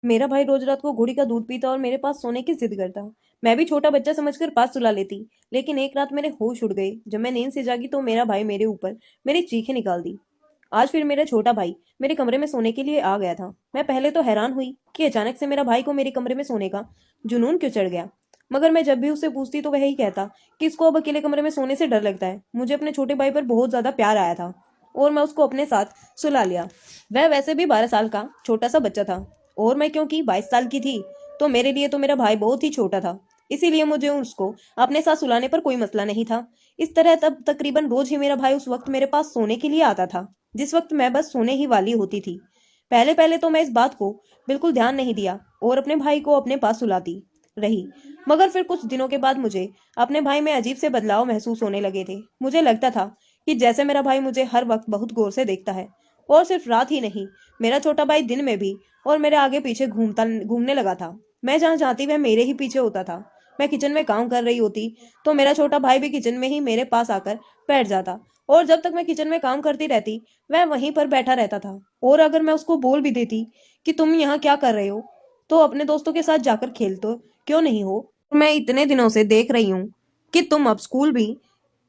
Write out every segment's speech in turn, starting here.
मेरा भाई रोज रात को घोड़ी का दूध पीता और मेरे पास सोने की जिद करता। मैं भी छोटा बच्चा समझकर पास सुला लेती। लेकिन एक रात मेरे होश उड़ गए। जब मैं नींद से जागी तो मेरा भाई मेरे ऊपर मेरी चीखें निकाल दी। आज फिर मेरा छोटा भाई मेरे कमरे में सोने के लिए आ गया था। मैं पहले तो हैरान हुई कि अचानक से मेरा भाई को मेरे कमरे में सोने का जुनून क्यों चढ़ गया। मगर मैं जब भी उससे पूछती तो वह ही कहता कि इसको अब अकेले कमरे में सोने से डर लगता है। मुझे अपने छोटे भाई पर बहुत ज्यादा प्यार आया था और मैं उसको अपने साथ सुला लिया। वह वैसे भी 12 साल का छोटा सा बच्चा था और मैं क्योंकि 22 साल की थी, तो मेरे लिए तो मेरा भाई बहुत ही छोटा था। इसीलिए मुझे उसको अपने साथ सुलाने पर कोई मसला नहीं था। इस तरह तब तकरीबन रोज ही मेरा भाई उस वक्त मेरे पास सोने के लिए आता था जिस वक्त मैं बस सोने ही वाली होती थी। पहले पहले तो मैं इस बात को बिल्कुल ध्यान नहीं दिया और अपने भाई को अपने पास सुलाती रही। मगर फिर कुछ दिनों के बाद मुझे अपने भाई में अजीब से बदलाव महसूस होने लगे थे। मुझे लगता था कि जैसे मेरा भाई मुझे हर वक्त बहुत गौर से देखता है। और सिर्फ रात ही नहीं, मेरा छोटा भाई दिन में भी और मेरे आगे पीछे घूमने लगा था। मैं जहाँ जाती वह मेरे ही पीछे होता था। मैं किचन में काम कर रही होती तो मेरा छोटा भाई भी किचन में ही मेरे पास आकर बैठ जाता। और जब तक मैं किचन में काम करती रहती वह वहीं पर बैठा रहता था। और अगर मैं उसको बोल भी देती कि तुम यहाँ क्या कर रहे हो, तो अपने दोस्तों के साथ जाकर खेल तो क्यों नहीं हो। मैं इतने दिनों से देख रही हूँ कि तुम अब स्कूल भी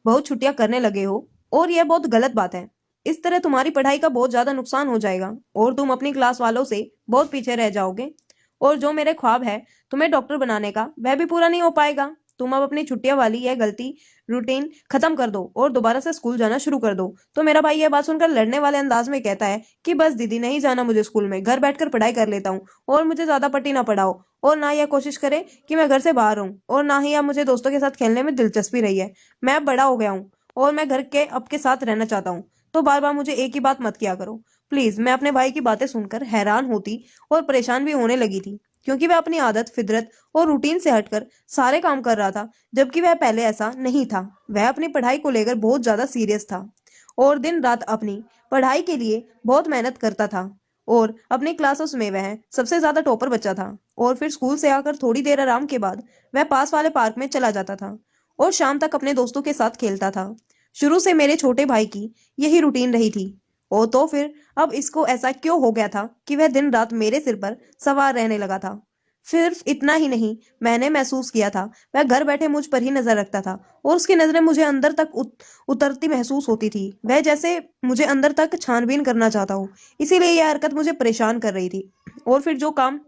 बहुत छुट्टियां करने लगे हो और यह बहुत गलत बात है। इस तरह तुम्हारी पढ़ाई का बहुत ज्यादा नुकसान हो जाएगा और तुम अपनी क्लास वालों से बहुत पीछे रह जाओगे। और जो मेरे ख्वाब है तुम्हें डॉक्टर बनाने का, वह भी पूरा नहीं हो पाएगा। तुम अब अपनी छुट्टियां वाली यह गलती रूटीन खत्म कर दो और दोबारा से स्कूल जाना शुरू कर दो। तो मेरा भाई यह बात सुनकर लड़ने वाले अंदाज में कहता है कि बस दीदी, नहीं जाना मुझे स्कूल में, घर बैठकर पढ़ाई कर लेता हूँ और मुझे ज्यादा पट्टी ना पढ़ाओ। और ना यह कोशिश करे कि मैं घर से बाहर हूँ और ना ही अब मुझे दोस्तों के साथ खेलने में दिलचस्पी रही है। मैं अब बड़ा हो गया हूँ और मैं घर के आपके साथ रहना चाहता हूँ। तो बार बार मुझे एक ही बात मत किया करो प्लीज। मैं अपने भाई की बातें सुनकर हैरान होती और परेशान भी होने लगी थी, क्योंकि वह अपनी आदत, फितरत और रूटीन से हटकर सारे काम कर रहा था, जबकि वह पहले ऐसा नहीं था। वह अपनी पढ़ाई को लेकर बहुत ज्यादा सीरियस था और दिन रात अपनी पढ़ाई के लिए बहुत मेहनत करता था। और अपनी क्लासेस में वह सबसे ज्यादा टॉपर बच्चा था। और फिर स्कूल से आकर थोड़ी देर आराम के बाद वह पास वाले पार्क में चला जाता था और शाम तक अपने दोस्तों के साथ खेलता था। शुरू से मेरे छोटे भाई की यही रूटीन रही थी। ओ तो फिर अब इसको ऐसा क्यों हो गया था कि वह दिन रात मेरे सिर पर सवार रहने लगा था। सिर्फ इतना ही नहीं, मैंने महसूस किया था वह घर बैठे मुझ पर ही नजर रखता था और उसकी नजरें मुझे अंदर तक उतरती महसूस होती थी। वह जैसे मुझे अंदर तक छानबीन करना चाहता हो। इसीलिए यह हरकत मुझे परेशान कर रही थी। और फिर जो काम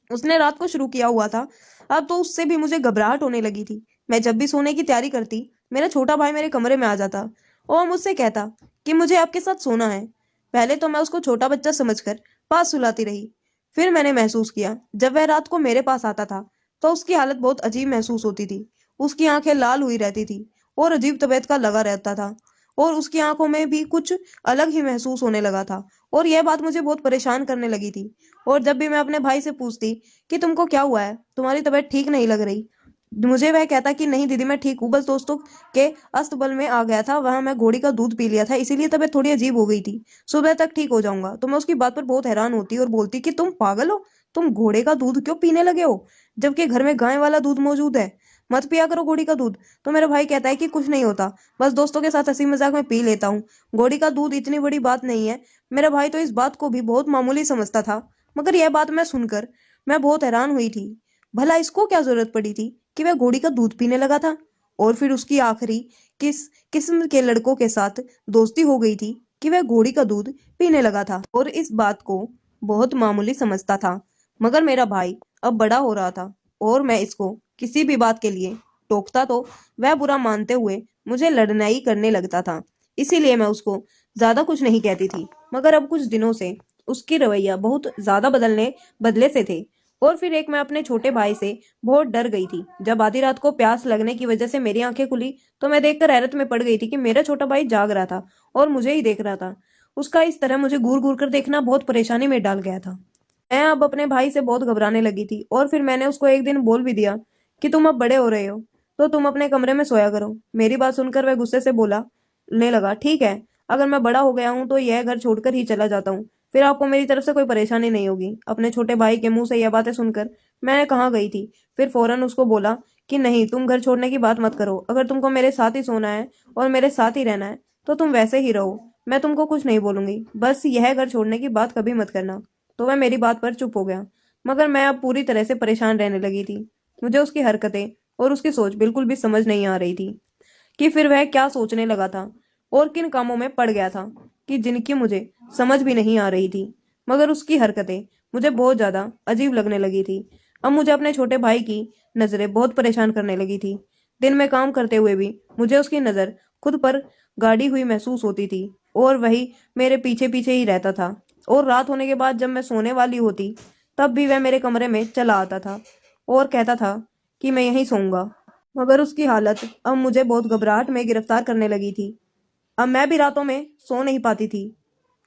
उसने रात को शुरू किया हुआ था, अब तो उससे भी मुझे घबराहट होने लगी थी। मैं जब भी सोने की तैयारी करती, मेरा छोटा भाई मेरे कमरे में आ जाता और मुझसे कहता कि मुझे आपके साथ सोना है। पहले तो मैं उसको छोटा बच्चा समझकर पास सुलाती रही। फिर मैंने महसूस किया जब वह रात को मेरे पास आता था तो उसकी हालत बहुत अजीब महसूस होती थी। उसकी आंखें लाल हुई रहती थी और अजीब तबीयत का लगा रहता था और उसकी आंखों में भी कुछ अलग ही महसूस होने लगा था। और यह बात मुझे बहुत परेशान करने लगी थी। और जब भी मैं अपने भाई से पूछती कि तुमको क्या हुआ है, तुम्हारी तबीयत ठीक नहीं लग रही, मुझे वह कहता कि नहीं दीदी, मैं ठीक हूँ, बस दोस्तों के अस्तबल में आ गया था, वहां मैं घोड़ी का दूध पी लिया था, इसीलिए तबीयत थोड़ी अजीब हो गई थी, सुबह तक ठीक हो जाऊंगा। तो मैं उसकी बात पर बहुत हैरान होती और बोलती कि तुम पागल हो, तुम घोड़े का दूध क्यों पीने लगे हो जबकि घर में गाय वाला दूध मौजूद है। मत पिया करो घोड़ी का दूध। तो मेरा भाई कहता है कि कुछ नहीं होता, बस दोस्तों के साथ हंसी मजाक में पी लेता हूँ, घोड़ी का दूध इतनी बड़ी बात नहीं है। मेरा भाई तो इस बात को भी बहुत मामूली समझता था। मगर यह बात मैं सुनकर मैं बहुत हैरान हुई थी। भला इसको क्या जरूरत पड़ी थी कि वह घोड़ी का दूध पीने लगा था। और फिर उसकी आखिरी किस किस्म के लड़कों के साथ दोस्ती हो गई थी कि वह घोड़ी का दूध पीने लगा था और इस बात को बहुत मामूली समझता था। मगर मेरा भाई अब बड़ा हो रहा था और मैं इसको किसी भी बात के लिए टोकता तो वह बुरा मानते हुए मुझे लड़नाई करने लगता था। इसीलिए मैं उसको ज्यादा कुछ नहीं कहती थी। मगर अब कुछ दिनों से उसकी रवैया बहुत ज्यादा बदले से थे। और फिर एक मैं अपने छोटे भाई से बहुत डर गई थी। जब आधी रात को प्यास लगने की वजह से मेरी आंखें खुली तो मैं देखकर हैरत में पड़ गई थी कि मेरा छोटा भाई जाग रहा था और मुझे ही देख रहा था। उसका इस तरह मुझे घूर घूर कर देखना बहुत परेशानी में डाल गया था। मैं अब अपने भाई से बहुत घबराने लगी थी और फिर मैंने उसको एक दिन बोल भी दिया कि तुम अब बड़े हो रहे हो तो तुम अपने कमरे में सोया करो। मेरी बात सुनकर वह गुस्से से बोलने लगा, ठीक है, अगर मैं बड़ा हो गया हूँ तो यह घर छोड़कर ही चला जाता हूँ, फिर आपको मेरी तरफ से कोई परेशानी नहीं होगी। अपने छोटे भाई के मुंह से यह बातें सुनकर मैं कहाँ गई थी। फिर फौरन उसको बोला कि नहीं, तुम घर छोड़ने की बात मत करो, अगर तुमको मेरे साथ ही सोना है और मेरे साथ ही रहना है तो तुम वैसे ही रहो, मैं तुमको कुछ नहीं बोलूंगी, बस यह घर छोड़ने की बात कभी मत करना। तो वह मेरी बात पर चुप हो गया। मगर मैं अब पूरी तरह से परेशान रहने लगी थी। मुझे उसकी हरकतें और उसकी सोच बिल्कुल भी समझ नहीं आ रही थी कि फिर वह क्या सोचने लगा था और किन कामों में पड़ गया था कि जिनकी मुझे समझ भी नहीं आ रही थी। मगर उसकी हरकतें मुझे बहुत ज्यादा अजीब लगने लगी थी। अब मुझे अपने छोटे भाई की नजरें बहुत परेशान करने लगी थी। दिन में काम करते हुए भी मुझे उसकी नजर खुद पर गाड़ी हुई महसूस होती थी और वही मेरे पीछे पीछे ही रहता था। और रात होने के बाद जब मैं सोने वाली होती तब भी वह मेरे कमरे में चला आता था और कहता था कि मैं यहीं सोऊंगा। मगर उसकी हालत अब मुझे बहुत घबराहट में गिरफ्तार करने लगी थी। अब मैं भी रातों में सो नहीं पाती थी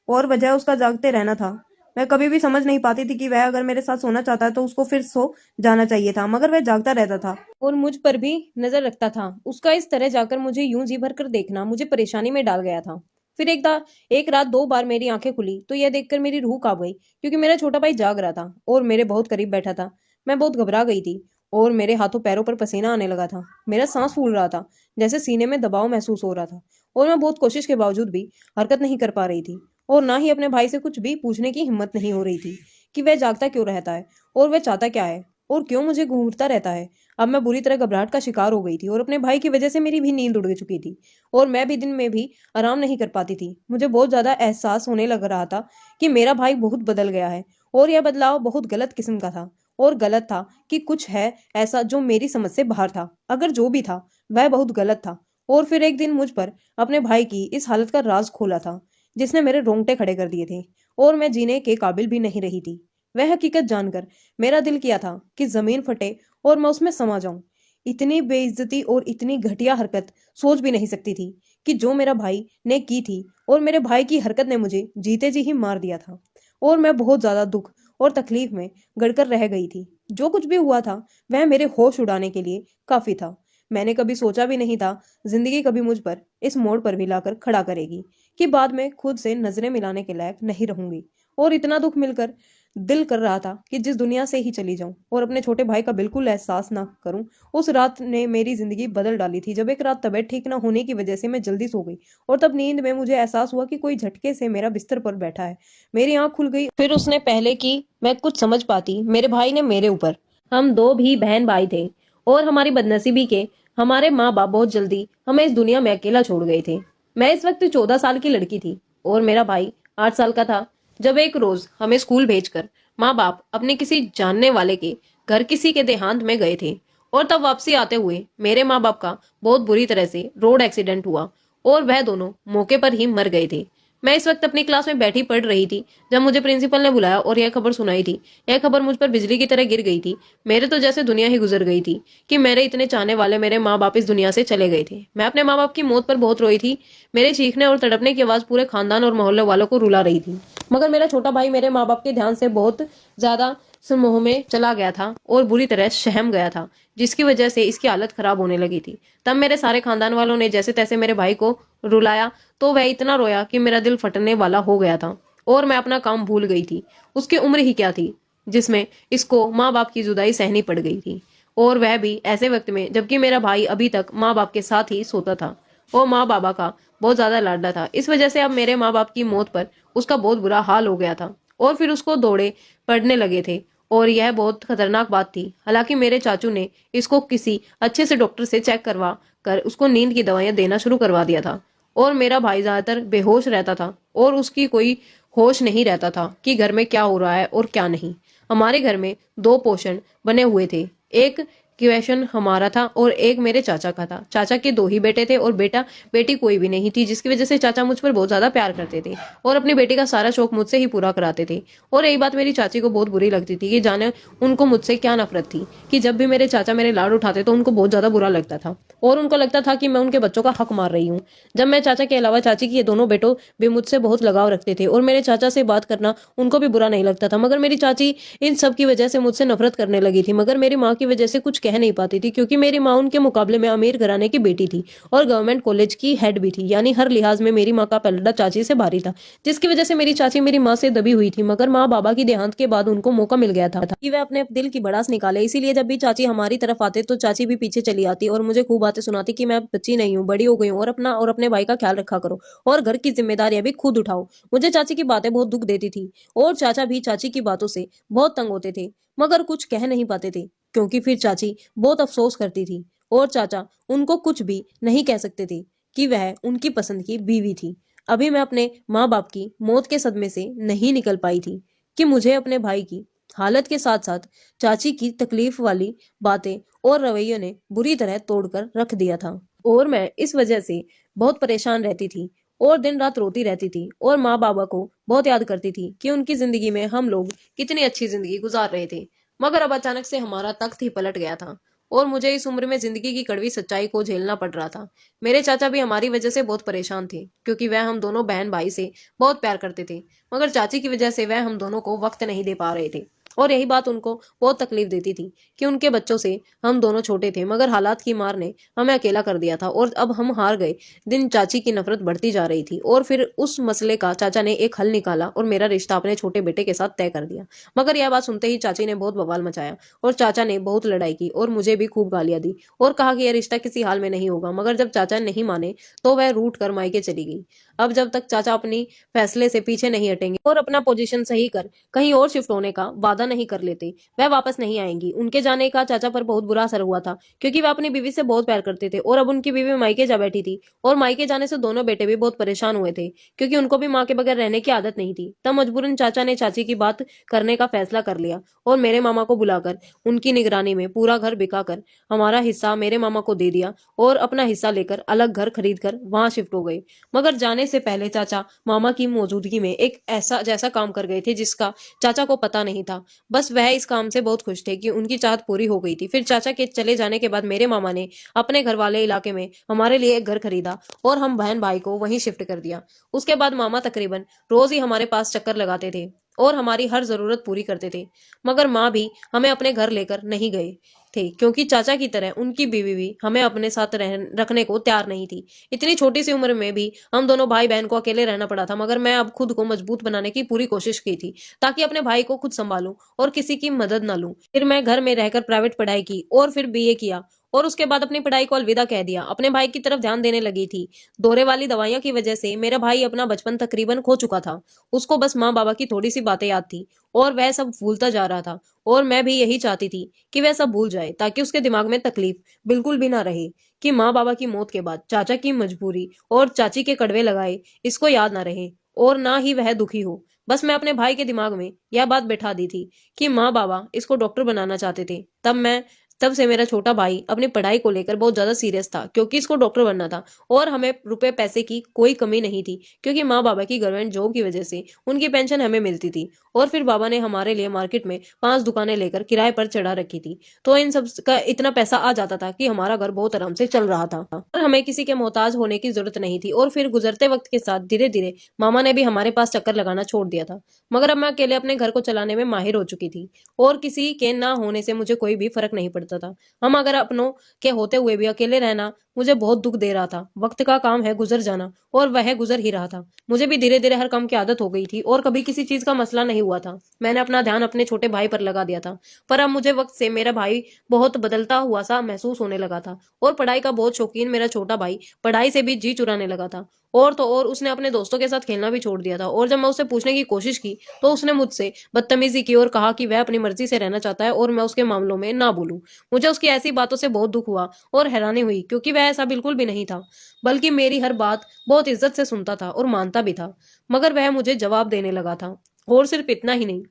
और वजह उसका जागते रहना था। मैं कभी भी समझ नहीं पाती थी कि वह अगर मेरे साथ सोना चाहता है तो उसको फिर सो जाना चाहिए था, मगर वह जागता रहता था और मुझ पर भी नजर रखता था। उसका इस तरह जाकर मुझे यूं जी भर कर देखना मुझे परेशानी में डाल गया था। फिर एक रात 2 बार मेरी आंखें खुली तो यह देखकर मेरी रूह कांप गई, क्योंकि मेरा छोटा भाई जाग रहा था और मेरे बहुत करीब बैठा था। मैं बहुत घबरा गई थी और मेरे हाथों पैरों पर पसीना आने लगा था। मेरा सांस फूल रहा था, जैसे सीने में दबाव महसूस हो रहा था। और मैं बहुत कोशिश के बावजूद भी हरकत नहीं कर पा रही थी और ना ही अपने भाई से कुछ भी पूछने की हिम्मत नहीं हो रही थी कि वह जागता क्यों रहता है और वह चाहता क्या है और क्यों मुझे घूरता रहता है। अब मैं बुरी तरह घबराहट का शिकार हो गई थी और अपने भाई की वजह से मेरी भी नींद उड़ चुकी थी और मैं भी दिन में भी आराम नहीं कर पाती थी। मुझे बहुत ज्यादा एहसास होने लग रहा था कि मेरा भाई बहुत बदल गया है और यह बदलाव बहुत गलत किस्म का था और गलत था कि कुछ है ऐसा जो मेरी समझ से बाहर था। अगर जो भी था वह बहुत गलत था। और फिर एक दिन मुझ पर अपने भाई की इस हालत का राज खोला था जिसने मेरे रोंगटे खड़े कर दिए थे और मैं जीने के काबिल भी नहीं रही थी। वह हकीकत जानकर मेरा दिल किया था कि जमीन फटे और मैं उसमें समा जाऊं। इतनी बेइज्जती और इतनी घटिया हरकत सोच भी नहीं सकती थी कि जो मेरा भाई ने की थी, और मेरे भाई की हरकत ने मुझे जीते जी ही मार दिया था। और मैं बहुत ज्यादा दुख और तकलीफ में गड़कर रह गई थी। जो कुछ भी हुआ था वह मेरे होश उड़ाने के लिए काफी था। मैंने कभी सोचा भी नहीं था जिंदगी कभी मुझ पर इस मोड़ पर भी लाकर खड़ा करेगी कि बाद में खुद से नजरें मिलाने के लायक नहीं रहूंगी। और इतना दुख मिलकर दिल कर रहा था कि जिस दुनिया से ही चली जाऊं और अपने छोटे भाई का बिल्कुल एहसास ना करूं। उस रात ने मेरी जिंदगी बदल डाली थी, जब एक रात तबीयत ठीक ना होने की वजह से मैं जल्दी सो गई और तब नींद में मुझे एहसास हुआ कि कोई झटके से मेरा बिस्तर पर बैठा है। मेरी आंख खुल गई, फिर उसने पहले की मैं कुछ समझ पाती मेरे भाई ने मेरे ऊपर, हम दो भी बहन भाई थे और हमारी बदनसीबी के हमारे माँ बाप बहुत जल्दी हमें इस दुनिया में अकेला छोड़ गए थे। मैं इस वक्त 14 साल की लड़की थी और मेरा भाई 8 साल का था, जब एक रोज हमें स्कूल भेजकर माँ बाप अपने किसी जानने वाले के घर किसी के देहांत में गए थे। और तब वापसी आते हुए मेरे माँ बाप का बहुत बुरी तरह से रोड एक्सीडेंट हुआ और वह दोनों मौके पर ही मर गए थे। मैं इस वक्त अपनी क्लास में बैठी पढ़ रही थी जब मुझे प्रिंसिपल ने बुलाया और यह खबर सुनाई थी। यह खबर मुझ पर बिजली की तरह गिर गई थी। मेरे तो जैसे दुनिया ही गुजर गई थी कि मेरे इतने चाहने वाले मेरे माँ बाप इस दुनिया से चले गए थे। मैं अपने माँ बाप की मौत पर बहुत रोई थी। मेरे चीखने और तड़पने की आवाज पूरे खानदान और मोहल्ले वालों को रुला रही थी। मगर मेरा छोटा भाई मेरे माँ बाप के ध्यान से बहुत ज्यादा समूह में चला गया था और बुरी तरह सहम गया था, जिसकी वजह से इसकी हालत खराब होने लगी थी। तब मेरे सारे खानदान वालों ने जैसे तैसे मेरे भाई को रुलाया तो वह इतना रोया कि मेरा दिल फटने वाला हो गया था और मैं अपना काम भूल गई थी। उसकी उम्र ही क्या थी जिसमें इसको माँ बाप की जुदाई सहनी पड़ गई थी, और वह भी ऐसे वक्त में जबकि मेरा भाई अभी तक माँ बाप के साथ ही सोता था और माँ बाबा का बहुत ज्यादा लाडला था। इस वजह से अब मेरे माँ बाप की मौत पर उसका बहुत बुरा हाल हो गया था और फिर उसको दौड़े पड़ने लगे थे और यह बहुत खतरनाक बात थी। हालांकि मेरे चाचू ने इसको किसी अच्छे से डॉक्टर से चेक करवा कर उसको नींद की दवाइयां देना शुरू करवा दिया था और मेरा भाई ज्यादातर बेहोश रहता था और उसकी कोई होश नहीं रहता था कि घर में क्या हो रहा है और क्या नहीं। हमारे घर में 2 पोषण बने हुए थे, एक क्वेश्चन हमारा था और एक मेरे चाचा का था। चाचा के 2 ही बेटे थे और बेटी कोई भी नहीं थी, जिसकी वजह से चाचा मुझ पर बहुत ज्यादा प्यार करते थे और अपनी बेटी का सारा शौक मुझसे ही पूरा कराते थे। और यही बात मेरी चाची को बहुत बुरी लगती थी कि जाने उनको मुझसे क्या नफरत थी कि जब भी मेरे चाचा मेरे लाड उठाते तो उनको बहुत ज्यादा बुरा लगता था और उनको लगता था कि मैं उनके बच्चों का हक मार रही हूँ। जब मैं चाचा के अलावा चाची के ये दोनों बेटों भी मुझसे बहुत लगाव रखते थे और मेरे चाचा से बात करना उनको भी बुरा नहीं लगता था। मगर मेरी चाची इन सब की वजह से मुझसे नफरत करने लगी थी, मगर मेरी माँ की वजह से कुछ कह नहीं पाती थी क्योंकि मेरी माँ उनके मुकाबले में अमीर घराने की बेटी थी और गवर्नमेंट कॉलेज की हेड भी थी, यानी हर लिहाज में मेरी माँ का पलड़ा चाची से भारी था, जिसकी वजह से मेरी चाची मेरी माँ से दबी हुई थी। मगर माँ बाबा की देहांत के बाद उनको मौका मिल गया था कि वह अपने दिल की भड़ास निकाले, इसीलिए जब भी चाची हमारी तरफ आते तो चाची भी पीछे चली आती और मुझे खूब बातें सुनाती कि मैं अब बच्ची नहीं हूँ, बड़ी हो गई हूँ और अपना और अपने भाई का ख्याल रखा करो और घर की जिम्मेदारियां भी खुद उठाओ। मुझे चाची की बातें बहुत दुख देती थी और चाचा भी चाची की बातों से बहुत तंग होते थे, मगर कुछ कह नहीं पाते थे क्योंकि फिर चाची बहुत अफसोस करती थी और चाचा उनको कुछ भी नहीं कह सकते थे कि वह उनकी पसंद की बीवी थी। अभी मैं अपने माँ बाप की मौत के सदमे से नहीं निकल पाई थी कि मुझे अपने भाई की हालत के साथ साथ चाची की तकलीफ वाली बातें और रवैये ने बुरी तरह तोड़कर रख दिया था और मैं इस वजह से बहुत परेशान रहती थी और दिन रात रोती रहती थी और माँ बाबा को बहुत याद करती थी कि उनकी जिंदगी में हम लोग कितनी अच्छी जिंदगी गुजार रहे थे। मगर अब अचानक से हमारा तख्त ही पलट गया था और मुझे इस उम्र में जिंदगी की कड़वी सच्चाई को झेलना पड़ रहा था। मेरे चाचा भी हमारी वजह से बहुत परेशान थे क्योंकि वह हम दोनों बहन भाई से बहुत प्यार करते थे, मगर चाची की वजह से वह हम दोनों को वक्त नहीं दे पा रहे थे और यही बात उनको बहुत तकलीफ देती थी कि उनके बच्चों से हम दोनों छोटे थे, मगर हालात की मार ने हमें अकेला कर दिया था और अब हम हार गए। दिन चाची की नफरत बढ़ती जा रही थी और फिर उस मसले का चाचा ने एक हल निकाला और मेरा रिश्ता अपने छोटे बेटे के साथ तय कर दिया। मगर यह बात सुनते ही चाची ने बहुत बवाल मचाया और चाचा ने बहुत लड़ाई की और मुझे भी खूब गालियां दी और कहा कि यह रिश्ता किसी हाल में नहीं होगा। मगर जब चाचा नहीं माने तो वह रूठ कर मायके चली गई। अब जब तक चाचा अपनी फैसले से पीछे नहीं हटेंगे और अपना पोजीशन सही कर कहीं और शिफ्ट होने का वादा नहीं कर लेते, वह वापस नहीं आएंगी। उनके जाने का चाचा पर बहुत बुरा असर हुआ था क्योंकि वह अपनी बीवी से बहुत प्यार करते थे और अब उनकी बीवी मायके जा बैठी थी और मायके जाने से दोनों बेटे भी बहुत परेशान हुए थे क्योंकि उनको भी माँ के बगैर रहने की आदत नहीं थी। तब मजबूरन चाचा ने चाची की बात करने का फैसला कर लिया और मेरे मामा को बुलाकर उनकी निगरानी में पूरा घर बिका कर हमारा हिस्सा मेरे मामा को दे दिया और अपना हिस्सा लेकर अलग घर खरीद कर वहां शिफ्ट हो गए। मगर जाने से पहले चाचा मामा की मौजूदगी में एक ऐसा जैसा काम कर गए थे जिसका चाचा को पता नहीं था। बस वह इस काम से बहुत खुश थे कि उनकी चाहत पूरी हो गई थी। फिर चाचा के चले जाने के बाद मेरे मामा ने अपने घर वाले इलाके में हमारे लिए एक घर खरीदा और हम बहन भाई को वहीं शिफ्ट कर दिया। उसके बाद मामा तकरीबन रोज ही हमारे पास चक्कर लगाते थे और हमारी हर जरूरत पूरी करते थे। मगर माँ भी हमें अपने घर लेकर नहीं गए थे क्योंकि चाचा की तरह उनकी बीवी भी हमें अपने साथ रखने को तैयार नहीं थी। इतनी छोटी सी उम्र में भी हम दोनों भाई बहन को अकेले रहना पड़ा था, मगर मैं अब खुद को मजबूत बनाने की पूरी कोशिश की थी ताकि अपने भाई को खुद संभालूं और किसी की मदद ना लूं। फिर मैं घर में रहकर प्राइवेट पढ़ाई की और फिर बीए किया और उसके बाद अपनी पढ़ाई को अलविदा कह दिया। अपने भाई की तरफ ध्यान देने लगी थी। दौरे वाली दवाइयां की वजह से मेरा भाई अपना बचपन तकरीबन खो चुका था। उसको बस माँ बाबा की थोड़ी सी बातें याद थी और वह सब भूलता जा रहा था और मैं भी यही चाहती थी कि वह सब भूल जाए ताकि उसके दिमाग में तकलीफ बिल्कुल भी ना रहे कि माँ बाबा की मौत के बाद चाचा की मजबूरी और चाची के कड़वे लगाए इसको याद ना रहे और ना ही वह दुखी हो। बस मैं अपने भाई के दिमाग में यह बात बैठा दी थी कि माँ बाबा इसको डॉक्टर बनाना चाहते थे। तब से मेरा छोटा भाई अपनी पढ़ाई को लेकर बहुत ज्यादा सीरियस था क्योंकि इसको डॉक्टर बनना था और हमें रुपए पैसे की कोई कमी नहीं थी क्योंकि माँ बाबा की गवर्नमेंट जॉब की वजह से उनकी पेंशन हमें मिलती थी और फिर बाबा ने हमारे लिए मार्केट में 5 दुकानें लेकर किराए पर चढ़ा रखी थी। तो इन सब का इतना पैसा आ जाता था कि हमारा घर बहुत आराम से चल रहा था और हमें किसी के मोहताज होने की जरूरत नहीं थी। और फिर गुजरते वक्त के साथ धीरे धीरे मामा ने भी हमारे पास चक्कर लगाना छोड़ दिया था, मगर अब मैं अकेले अपने घर को चलाने में माहिर हो चुकी थी और किसी के ना होने से मुझे कोई भी फर्क नहीं पड़ता था। हम अगर अपनों के होते हुए भी अकेले रहना मुझे बहुत दुख दे रहा था। वक्त का काम है गुजर जाना और वह गुजर ही रहा था। मुझे भी धीरे धीरे हर काम की आदत हो गई थी और कभी किसी चीज का मसला नहीं हुआ था। मैंने अपना ध्यान अपने छोटे भाई पर लगा दिया था, पर अब मुझे वक्त से मेरा भाई बहुत बदलता हुआ सा महसूस होने लगा था और पढ़ाई का बहुत शौकीन मेरा छोटा भाई पढ़ाई से भी जी चुराने लगा था और तो और उसने अपने दोस्तों के साथ खेलना भी छोड़ दिया था। और जब मैं उससे पूछने की कोशिश की तो उसने मुझसे बदतमीजी की और कहा कि वह अपनी मर्जी से रहना चाहता है और मैं उसके मामलों में ना बोलूं। मुझे उसकी ऐसी बातों से बहुत दुख हुआ और हैरानी हुई क्योंकि वह ऐसा बिल्कुल भी नहीं था, बल्कि मेरी हर बात बहुत इज्जत से सुनता था और मानता भी था। मगर वह मुझे जवाब देने लगा था और सिर्फ इतना ही नहीं,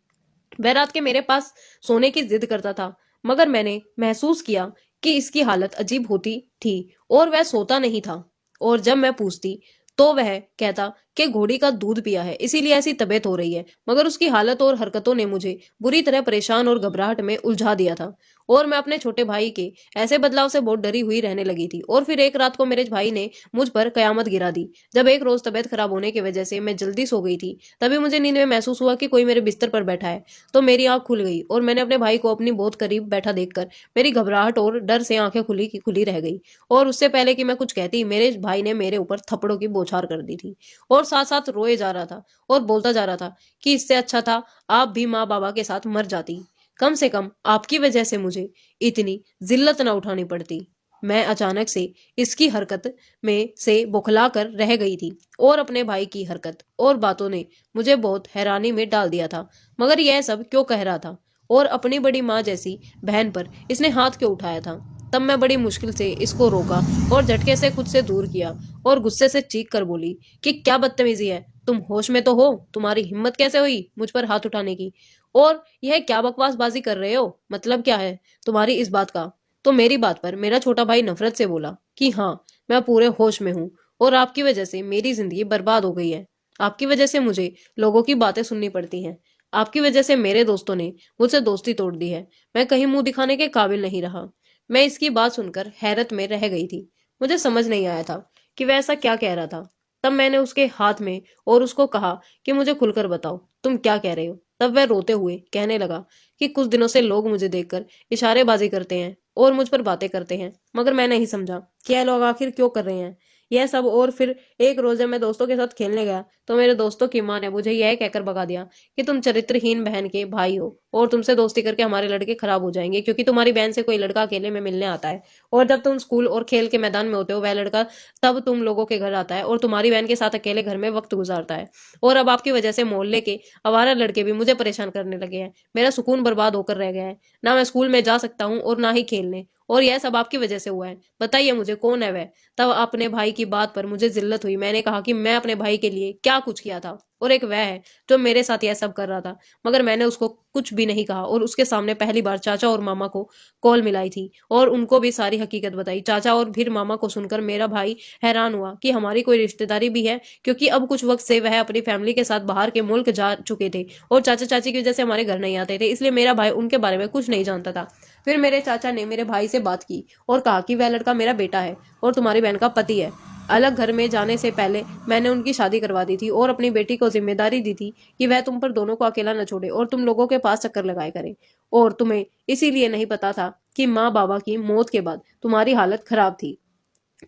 वह रात के मेरे पास सोने की जिद करता था। मगर मैंने महसूस किया कि इसकी हालत अजीब होती थी और वह सोता नहीं था। और जब मैं पूछती तो वह कहता कि घोड़ी का दूध पिया है इसीलिए ऐसी तबीयत हो रही है। मगर उसकी हालत और हरकतों ने मुझे बुरी तरह परेशान और घबराहट में उलझा दिया था और मैं अपने छोटे भाई के ऐसे बदलाव से बहुत डरी हुई रहने लगी थी। और फिर एक रात को मेरे भाई ने मुझ पर कयामत गिरा दी। जब एक रोज तबीयत खराब होने की वजह से मैं जल्दी सो गई थी, तभी मुझे नींद में महसूस हुआ कि कोई मेरे बिस्तर पर बैठा है। तो मेरी आंख खुल गई और मैंने अपने भाई को अपनी बहुत करीब बैठा देखकर मेरी घबराहट और डर से आंखें खुली की खुली रह गई। और उससे पहले कि मैं कुछ कहती, मेरे भाई ने मेरे ऊपर थप्पड़ों की बौछार कर दी थी और साथ साथ रोए जा रहा था और बोलता जा रहा था कि इससे अच्छा था आप भी माँ बाबा के साथ मर जाती, कम से कम आपकी वजह से मुझे इतनी जिल्लत ना उठानी पड़ती। मैं अचानक से इसकी हरकत में से बौखला कर रह गई थी और अपने भाई की हरकत और बातों ने मुझे बहुत हैरानी में डाल दिया था। मगर यह सब क्यों कह रहा था और अपनी बड़ी माँ जैसी बहन पर इसने हाथ क्यों उठाया था? तब मैं बड़ी मुश्किल से इसको रोका और झटके से खुद से दूर किया और गुस्से से चीख कर बोली कि क्या बदतमीजी है, तुम होश में तो हो? तुम्हारी हिम्मत कैसे हुई मुझ पर हाथ उठाने की? और यह क्या बकवासबाजी कर रहे हो? मतलब क्या है तुम्हारी इस बात का? तो मेरी बात पर मेरा छोटा भाई नफरत से बोला कि हाँ, मैं पूरे होश में हूँ और आपकी वजह से मेरी जिंदगी बर्बाद हो गई है। आपकी वजह से मुझे लोगों की बातें सुननी पड़ती हैं। आपकी वजह से मेरे दोस्तों ने मुझसे दोस्ती तोड़ दी है। मैं कहीं मुंह दिखाने के काबिल नहीं रहा। मैं इसकी बात सुनकर हैरत में रह गई थी। मुझे समझ नहीं आया था कि वह ऐसा क्या कह रहा था। तब मैंने उसके हाथ में और उसको कहा कि मुझे खुलकर बताओ तुम क्या कह रहे हो। तब वह रोते हुए कहने लगा कि कुछ दिनों से लोग मुझे देखकर इशारेबाजी करते हैं और मुझ पर बातें करते हैं, मगर मैं नहीं समझा कि यह लोग आखिर क्यों कर रहे हैं यह सब। और फिर एक रोज जब मैं दोस्तों के साथ खेलने गया तो मेरे दोस्तों की माँ ने मुझे यह कहकर भगा दिया कि तुम चरित्रहीन बहन के भाई हो और तुमसे दोस्ती करके हमारे लड़के खराब हो जाएंगे, क्योंकि तुम्हारी बहन से कोई लड़का अकेले में मिलने आता है और जब तुम स्कूल और खेल के मैदान में होते हो वह लड़का तब तुम लोगों के घर आता है और तुम्हारी बहन के साथ अकेले घर में वक्त गुजारता है। और अब आपकी वजह से मोहल्ले के आवारा लड़के भी मुझे परेशान करने लगे हैं। मेरा सुकून बर्बाद होकर रह गया है। ना मैं स्कूल में जा सकता हूँ और ना ही खेलने, और यह सब आपकी वजह से हुआ है। बताइए मुझे कौन है वह? तब अपने भाई की बात पर मुझे जिल्लत हुई। मैंने कहा कि मैं अपने भाई के लिए क्या कुछ किया था और एक वह है जो मेरे साथ यह सब कर रहा था। मगर मैंने उसको कुछ भी नहीं कहा और उसके सामने पहली बार चाचा और मामा को कॉल मिलाई थी और उनको भी सारी हकीकत बताई। चाचा और फिर मामा को सुनकर मेरा भाई हैरान हुआ कि हमारी कोई रिश्तेदारी भी है, क्योंकि अब कुछ वक्त से वह अपनी फैमिली के साथ बाहर के मुल्क जा चुके थे और चाचा चाची की वजह से हमारे घर नहीं आते थे, इसलिए मेरा भाई उनके बारे में कुछ नहीं जानता था। फिर मेरे चाचा ने मेरे भाई से बात की और कहा कि वह लड़का मेरा बेटा है और तुम्हारी बहन का पति है। अलग घर में जाने से पहले मैंने उनकी शादी करवा दी थी और अपनी बेटी को जिम्मेदारी दी थी कि वह तुम पर दोनों को अकेला न छोड़े और तुम लोगों के पास चक्कर लगाए करे। और तुम्हें इसीलिए नहीं पता था कि माँ बाबा की मौत के बाद तुम्हारी हालत खराब थी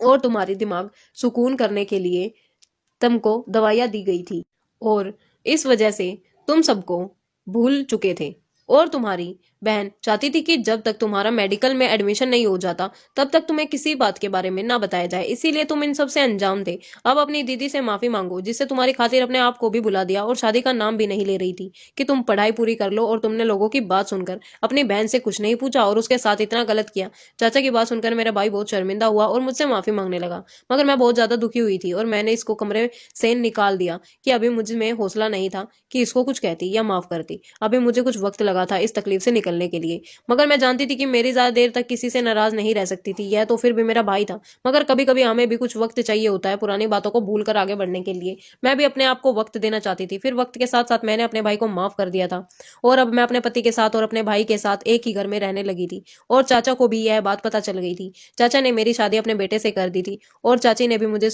और तुम्हारी दिमाग सुकून करने के लिए तुमको दवाइयाँ दी गई थी और इस वजह से तुम सबको भूल चुके थे। और तुम्हारी बहन चाहती थी कि जब तक तुम्हारा मेडिकल में एडमिशन नहीं हो जाता तब तक तुम्हें किसी बात के बारे में ना बताया जाए, इसीलिए तुम इन सब से अनजान थे। अब अपनी दीदी से माफी मांगो जिससे तुम्हारी खातिर अपने आप को भी बुला दिया और शादी का नाम भी नहीं ले रही थी कि तुम पढ़ाई पूरी कर लो। और तुमने लोगों की बात सुनकर अपनी बहन से कुछ नहीं पूछा और उसके साथ इतना गलत किया। चाचा की बात सुनकर मेरा भाई बहुत शर्मिंदा हुआ और मुझसे माफी मांगने लगा, मगर मैं बहुत ज्यादा दुखी हुई थी और मैंने इसको कमरे से निकाल दिया कि अभी मुझ में हौसला नहीं था कि इसको कुछ कहती या माफ करती। अभी मुझे कुछ वक्त लगा था इस तकलीफ से निकलने के लिए, मगर मैं जानती थी कि मेरी ज्यादा देर तक किसी से नाराज नहीं रह सकती थी। यह तो फिर भी मेरा भाई था, मगर कभी कभी हमें भी कुछ वक्त चाहिए होता है पुरानी बातों को भूल कर आगे बढ़ने के लिए। मैं भी अपने आप को वक्त देना चाहती थी। फिर वक्त के साथ साथ मैंने अपने भाई को माफ कर दिया था और अब मैं अपने पति के साथ और अपने भाई के साथ एक ही घर में रहने लगी थी। और चाचा को भी यह बात पता चल गई थी। चाचा ने मेरी शादी अपने बेटे से कर दी थी और चाची ने भी मुझे